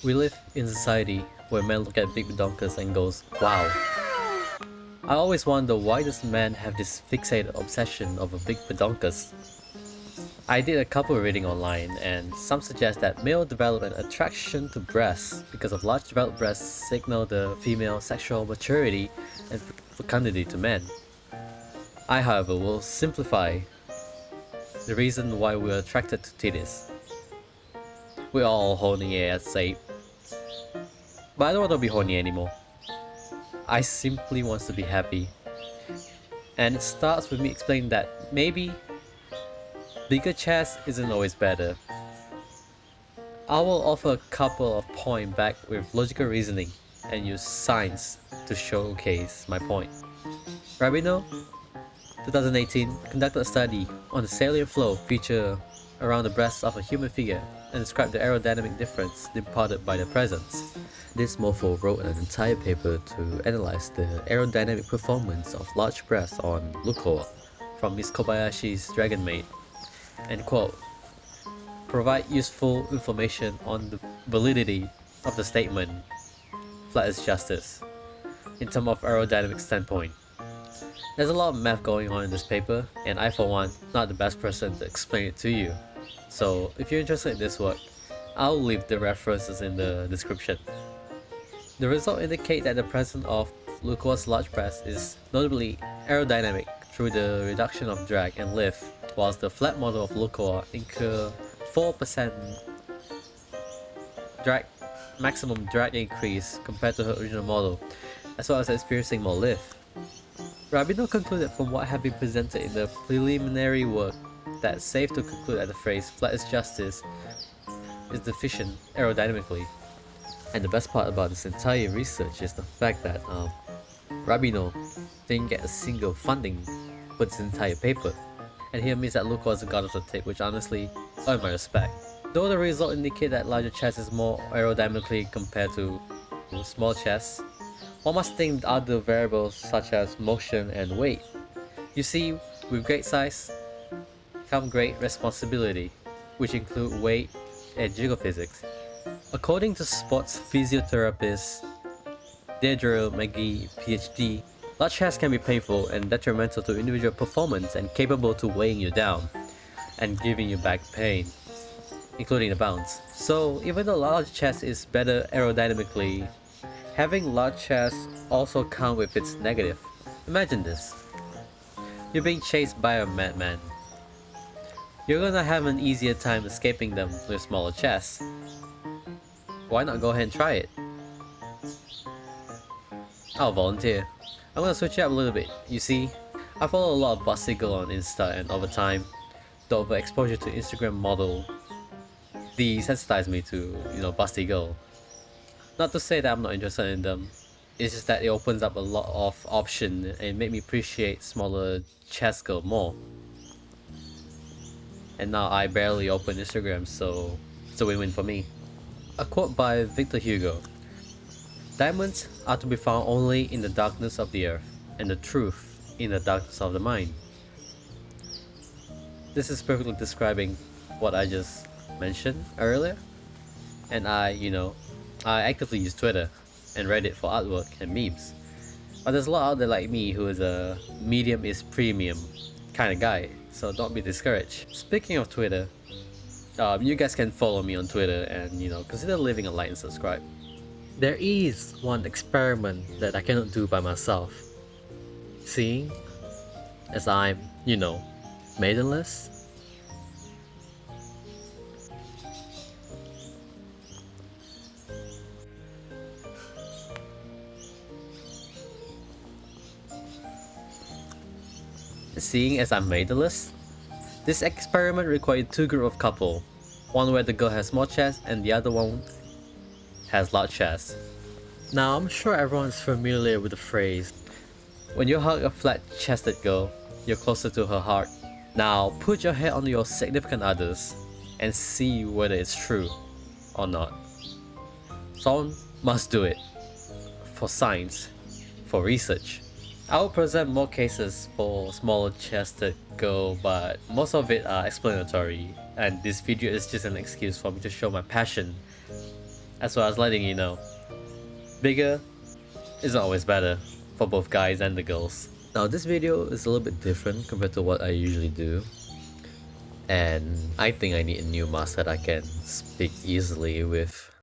We live in a society where men look at big badonkadonks and goes, wow. I always wonder, why does men have this fixated obsession over big badonkadonks? I did a couple of reading online, and some suggest that male develop an attraction to breasts because of large developed breasts signal the female sexual maturity and fecundity to men. I, however, will simplify the reason why we are attracted to titties. We're all horny as say, but I don't want to be horny anymore. I simply want to be happy. And it starts with me explaining that maybe bigger chest isn't always better. I will offer a couple of points back with logical reasoning and use science to showcase my point. Rabino, 2018, conducted a study on the salient flow feature around the breasts of a human figure and described the aerodynamic difference imparted by their presence. This mofo wrote an entire paper to analyze the aerodynamic performance of large breasts on Lucoa from Ms. Kobayashi's Dragon Maid, and quote, provide useful information on the validity of the statement, flat is justice, in terms of aerodynamic standpoint. There's a lot of math going on in this paper, and I for one, not the best person to explain it to you. So if you're interested in this work, I'll leave the references in the description. The results indicate that the presence of Lucoa's large breast is notably aerodynamic through the reduction of drag and lift, whilst the flat model of Lucoa incur 4% maximum drag increase compared to her original model, as well as experiencing more lift. Rabino concluded from what had been presented in the preliminary work that it's safe to conclude that the phrase flat is justice is deficient aerodynamically. And the best part about this entire research is the fact that Rabino didn't get a single funding for this entire paper. And he admits that Lucoa is a god of the tape, which honestly earned my respect. Though the results indicate that larger chest is more aerodynamically compared to small chests, one must think other variables such as motion and weight. You see, with great size come great responsibility, which include weight and jiggle physics. According to sports physiotherapist Deirdre McGee, PhD, large chests can be painful and detrimental to individual performance and capable to weighing you down and giving you back pain, including the bounce. So even though large chest is better aerodynamically, having large chests also comes with its negative. Imagine this. You're being chased by a madman. You're gonna have an easier time escaping them with smaller chests. Why not go ahead and try it? I'll volunteer. I'm gonna switch it up a little bit. You see, I follow a lot of busty girl on Insta, and over time, the overexposure to Instagram model desensitized me to, busty girl. Not to say that I'm not interested in them, it's just that it opens up a lot of options and made me appreciate smaller chest girl more. And now I barely open Instagram, so it's a win-win for me. A quote by Victor Hugo: diamonds are to be found only in the darkness of the earth, and the truth in the darkness of the mind. This is perfectly describing what I just mentioned earlier. And I actively use Twitter and Reddit for artwork and memes. But there's a lot out there like me who is a medium is premium kind of guy, so don't be discouraged. Speaking of Twitter, you guys can follow me on Twitter and consider leaving a like and subscribe. There is one experiment that I cannot do by myself. Seeing as I'm, maidenless. Seeing as I'm maidenless, this experiment required two groups of couple, one where the girl has small chest and the other one has large chest. Now I'm sure everyone's familiar with the phrase, when you hug a flat-chested girl, you're closer to her heart. Now put your head on your significant others and see whether it's true or not. Someone must do it, for science, for research. I will present more cases for smaller chested girl, but most of it are explanatory, and this video is just an excuse for me to show my passion That's what I was letting you know. Bigger isn't always better for both guys and the girls. Now this video is a little bit different compared to what I usually do. And I think I need a new mask that I can speak easily with.